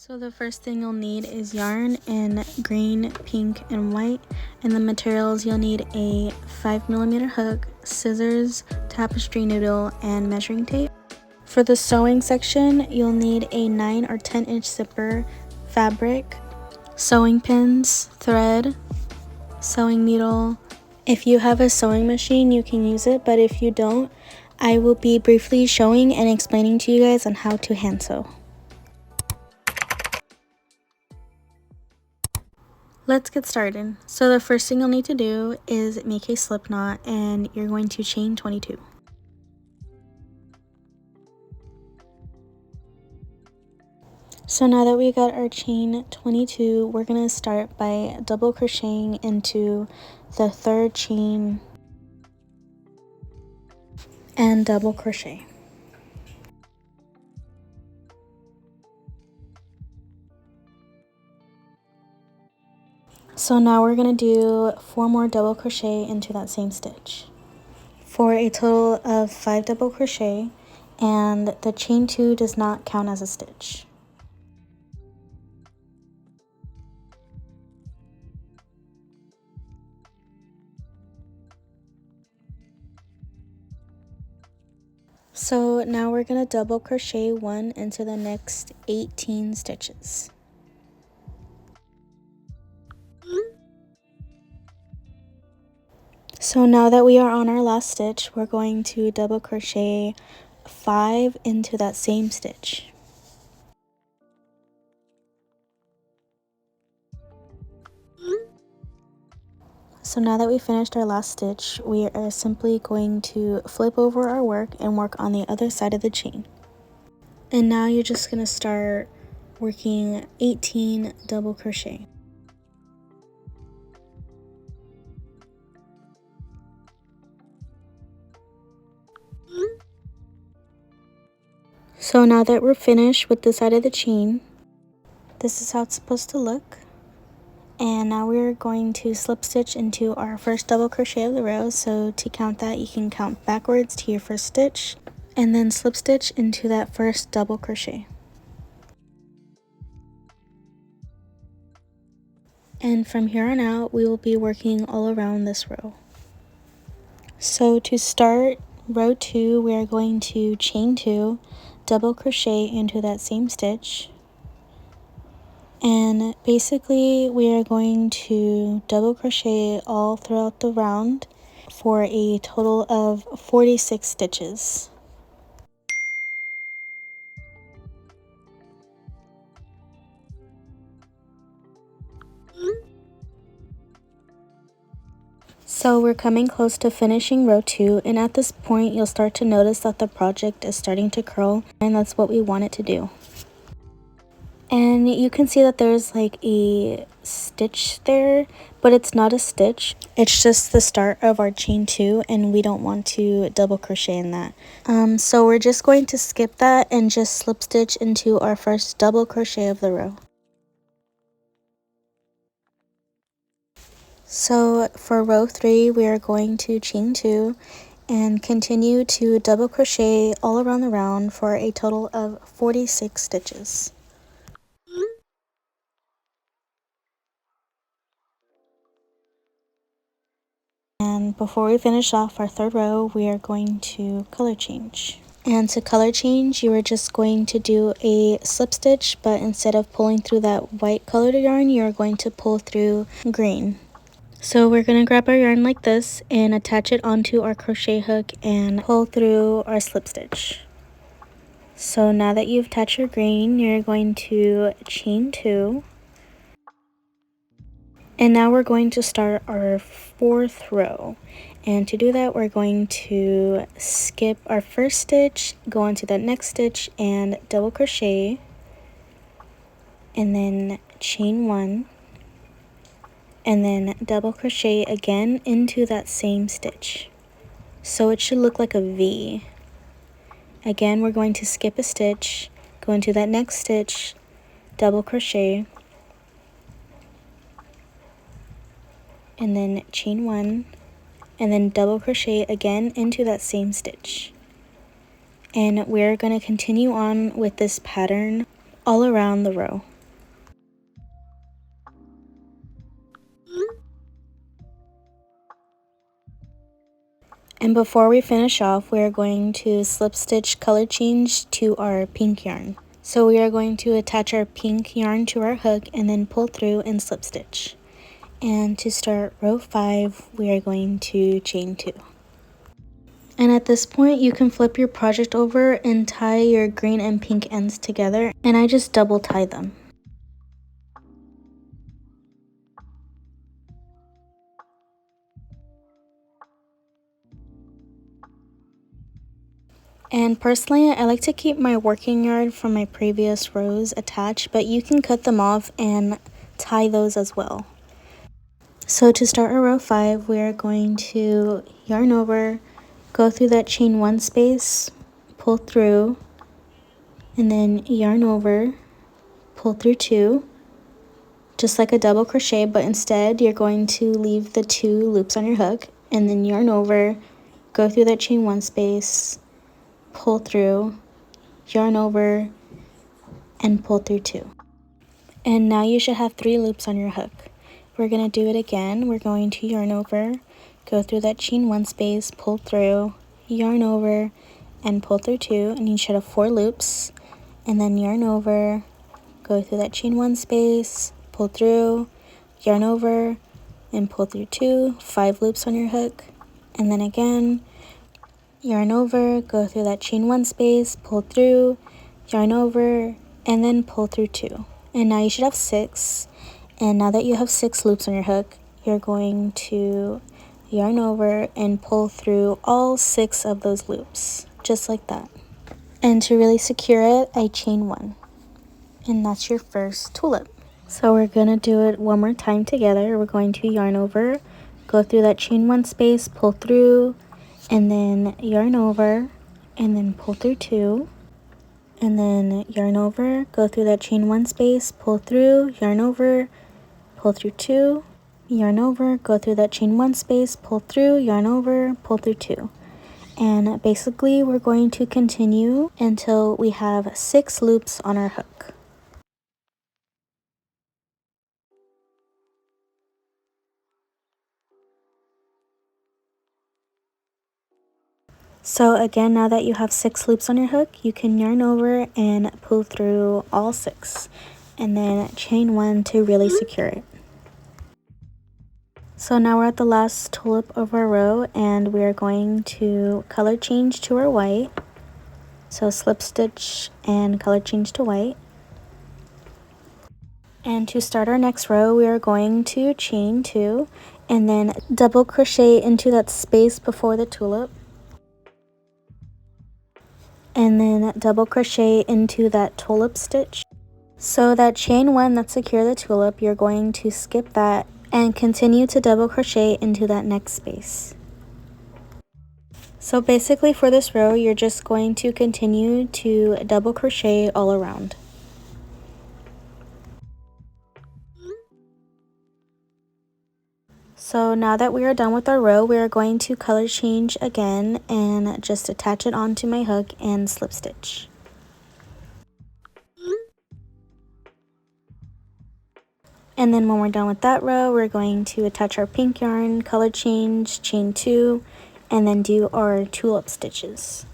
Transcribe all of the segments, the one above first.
So the first thing you'll need is yarn in green, pink, and white, and the materials you'll need a 5mm hook, scissors, tapestry needle, and measuring tape. For the sewing section, you'll need a 9 or 10-inch zipper, fabric, sewing pins, thread, sewing needle. If you have a sewing machine, you can use it, but if you don't, I will be briefly showing and explaining to you guys on how to hand sew. Let's get started. So the first thing you'll need to do is make a slip knot, and you're going to chain 22. So now that we got our chain 22, we're going to start by double crocheting into the third chain and double crochet. So now we're going to do 4 more double crochet into that same stitch for a total of 5 double crochet, and the chain 2 does not count as a stitch. So now we're going to double crochet 1 into the next 18 stitches. So now that we are on our last stitch, we're going to double crochet 5 into that same stitch. So now that we finished our last stitch, we are simply going to flip over our work and work on the other side of the chain. And now you're just going to start working 18 double crochet. So now that we're finished with the side of the chain, this is how it's supposed to look. And now we're going to slip stitch into our first double crochet of the row. So to count that, you can count backwards to your first stitch and then slip stitch into that first double crochet. And from here on out, we will be working all around this row. So to start row 2, we are going to chain 2, double crochet into that same stitch. And basically we are going to double crochet all throughout the round for a total of 46 stitches. So we're coming close to finishing row 2, and at this point you'll start to notice that the project is starting to curl, and that's what we want it to do. And you can see that there's like a stitch there, but it's not a stitch. It's just the start of our chain 2, and we don't want to double crochet in that. So we're just going to skip that and just slip stitch into our first double crochet of the row. So for row 3, we are going to chain 2 and continue to double crochet all around the round for a total of 46 stitches. And before we finish off our third row, we are going to color change. And to color change, you are just going to do a slip stitch, but instead of pulling through that white colored yarn, you are going to pull through green. So we're going to grab our yarn like this and attach it onto our crochet hook and pull through our slip stitch. So now that you've attached your green, you're going to chain 2. And now we're going to start our 4th row. And to do that, we're going to skip our first stitch, go into that next stitch and double crochet, and then chain 1. And then double crochet again into that same stitch. So it should look like a V. Again, we're going to skip a stitch, go into that next stitch, double crochet, and then chain 1, and then double crochet again into that same stitch. And we're going to continue on with this pattern all around the row. And before we finish off, we are going to slip stitch color change to our pink yarn. So we are going to attach our pink yarn to our hook and then pull through and slip stitch. And to start row 5, we are going to chain 2. And at this point, you can flip your project over and tie your green and pink ends together, and I just double tie them. And personally, I like to keep my working yarn from my previous rows attached, but you can cut them off and tie those as well. So to start our row 5, we are going to yarn over, go through that chain 1 space, pull through, and then yarn over, pull through 2, just like a double crochet, but instead you're going to leave the 2 loops on your hook, and then yarn over, go through that chain 1 space, pull through, yarn over, and pull through 2. And now you should have 3 loops on your hook. We're going to do it again. We're going to yarn over, go through that chain 1 space, pull through, yarn over, and pull through 2, and you should have 4 loops. And then yarn over, go through that chain 1 space, pull through, yarn over, and pull through 2, 5 loops on your hook. And then again, yarn over, go through that chain 1 space, pull through, yarn over, and then pull through 2. And now you should have 6. And now that you have 6 loops on your hook, you're going to yarn over and pull through all 6 of those loops, just like that. And to really secure it, I chain 1. And that's your first tulip. So we're going to do it one more time together. We're going to yarn over, go through that chain 1 space, pull through, and then yarn over, and then pull through 2, and then yarn over, go through that chain 1 space, pull through, yarn over, pull through 2, yarn over, go through that chain 1 space, pull through, yarn over, pull through 2. And basically we're going to continue until we have 6 loops on our hook. So again, now that you have 6 loops on your hook, you can yarn over and pull through all 6, and then chain 1 to really secure it. So now we're at the last tulip of our row, and we are going to color change to our white. So slip stitch and color change to white. And to start our next row, we are going to chain 2 and then double crochet into that space before the tulip. And then double crochet into that tulip stitch. So that chain 1 that secure the tulip, you're going to skip that and continue to double crochet into that next space. So basically for this row, you're just going to continue to double crochet all around. So now that we are done with our row, we are going to color change again and just attach it onto my hook and slip stitch. And then when we're done with that row, we're going to attach our pink yarn, color change, chain 2, and then do our tulip stitches.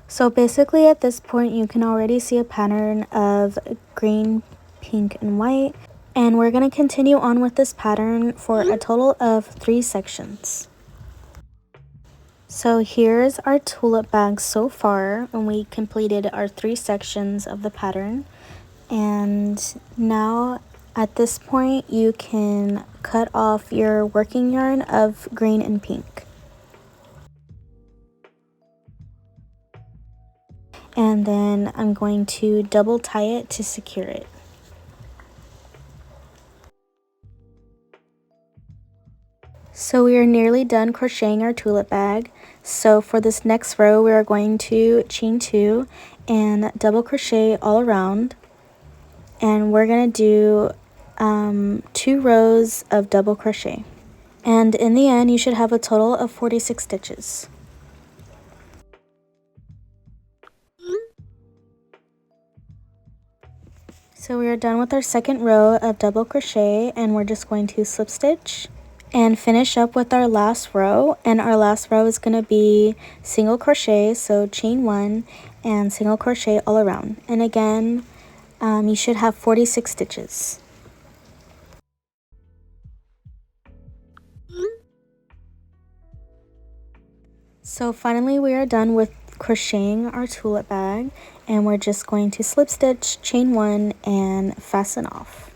So basically at this point, you can already see a pattern of green, pink, and white. And we're going to continue on with this pattern for a total of 3 sections. So here's our tulip bag so far when we completed our 3 sections of the pattern. And now at this point you can cut off your working yarn of green and pink. And then I'm going to double tie it to secure it. So we are nearly done crocheting our tulip bag. So for this next row, we are going to chain 2 and double crochet all around. And we're going to do 2 rows of double crochet. And in the end, you should have a total of 46 stitches. So we are done with our second row of double crochet, and we're just going to slip stitch and finish up with our last row. And our last row is going to be single crochet, so chain 1 and single crochet all around. And again, you should have 46 stitches. So finally we are done with crocheting our tulip bag, and we're just going to slip stitch, chain 1 and fasten off.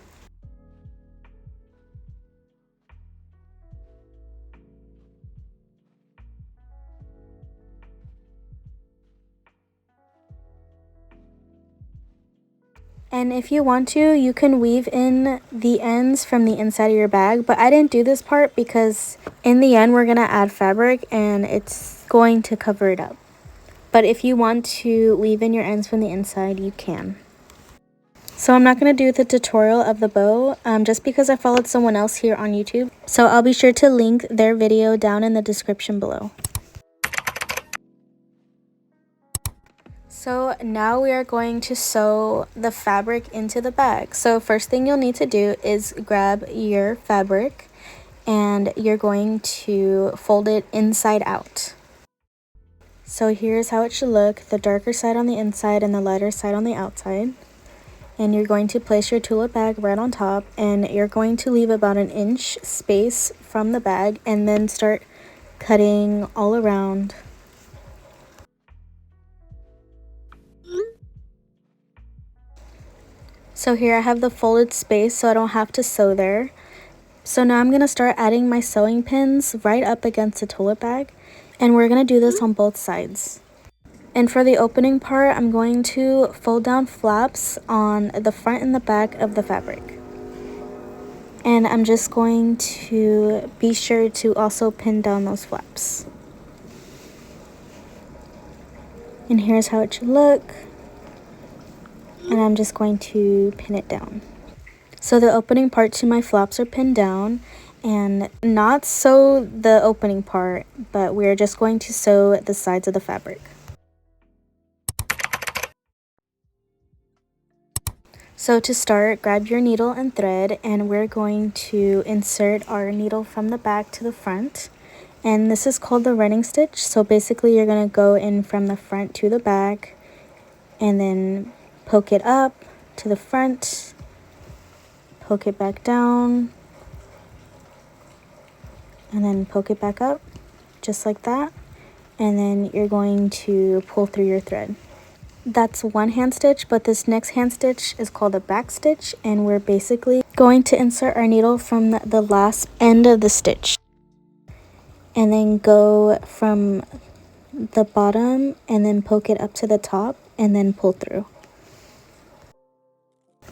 And if you want to, you can weave in the ends from the inside of your bag, but I didn't do this part because in the end we're going to add fabric and it's going to cover it up. But if you want to weave in your ends from the inside, you can. So I'm not going to do the tutorial of the bow just because I followed someone else here on YouTube. So I'll be sure to link their video down in the description below. So now we are going to sew the fabric into the bag. So first thing you'll need to do is grab your fabric and you're going to fold it inside out. So here's how it should look, the darker side on the inside and the lighter side on the outside. And you're going to place your tulip bag right on top, and you're going to leave about an inch space from the bag and then start cutting all around. So here I have the folded space so I don't have to sew there. So now I'm going to start adding my sewing pins right up against the tulip bag, and we're going to do this on both sides. And for the opening part, I'm going to fold down flaps on the front and the back of the fabric. And I'm just going to be sure to also pin down those flaps. And here's how it should look. And I'm just going to pin it down. So the opening part to my flaps are pinned down, and not sew the opening part, but we're just going to sew the sides of the fabric. So to start, grab your needle and thread, and we're going to insert our needle from the back to the front. And this is called the running stitch. So basically you're going to go in from the front to the back and then poke it up to the front, poke it back down, and then poke it back up, just like that. And then you're going to pull through your thread. That's one hand stitch, but this next hand stitch is called a back stitch, and we're basically going to insert our needle from the last end of the stitch and then go from the bottom and then poke it up to the top and then pull through.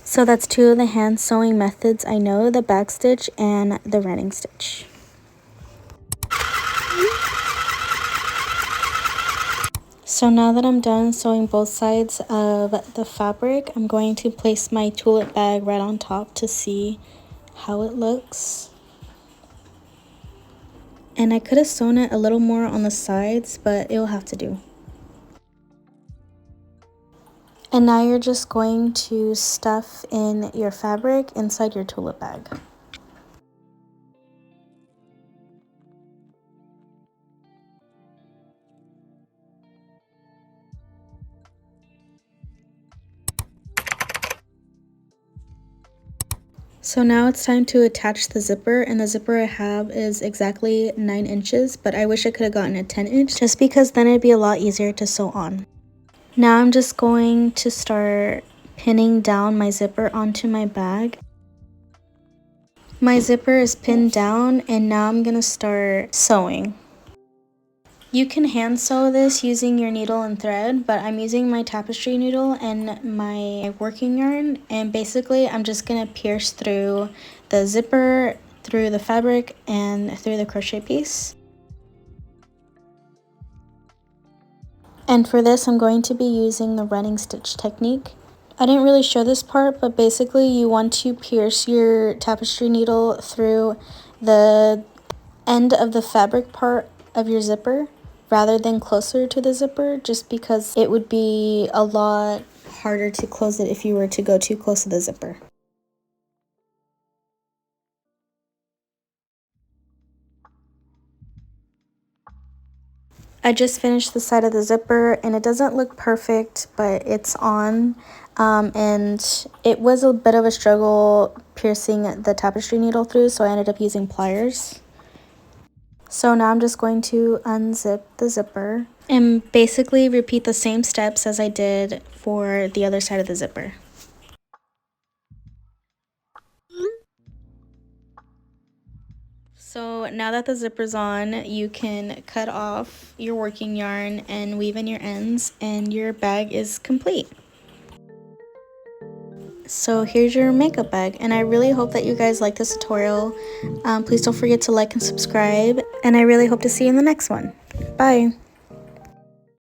So that's two of the hand sewing methods I know, the back stitch and the running stitch. So now that I'm done sewing both sides of the fabric, I'm going to place my tulip bag right on top to see how it looks. And I could have sewn it a little more on the sides, but it'll have to do. And now you're just going to stuff in your fabric inside your tulip bag. So now it's time to attach the zipper, and the zipper I have is exactly 9 inches, but I wish I could have gotten a 10 inch just because then it'd be a lot easier to sew on. Now I'm just going to start pinning down my zipper onto my bag. My zipper is pinned down, and now I'm going to start sewing. You can hand sew this using your needle and thread, but I'm using my tapestry needle and my working yarn, and basically I'm just going to pierce through the zipper, through the fabric, and through the crochet piece. And for this I'm going to be using the running stitch technique. I didn't really show this part, but basically you want to pierce your tapestry needle through the end of the fabric part of your zipper rather than closer to the zipper, just because it would be a lot harder to close it if you were to go too close to the zipper. I just finished the side of the zipper and it doesn't look perfect, but it's on. And it was a bit of a struggle piercing the tapestry needle through, so I ended up using pliers. So now I'm just going to unzip the zipper and basically repeat the same steps as I did for the other side of the zipper. So now that the zipper's on, you can cut off your working yarn and weave in your ends, and your bag is complete. So here's your makeup bag, and I really hope that you guys like this tutorial. Please don't forget to like and subscribe, and I really hope to see you in the next one. Bye!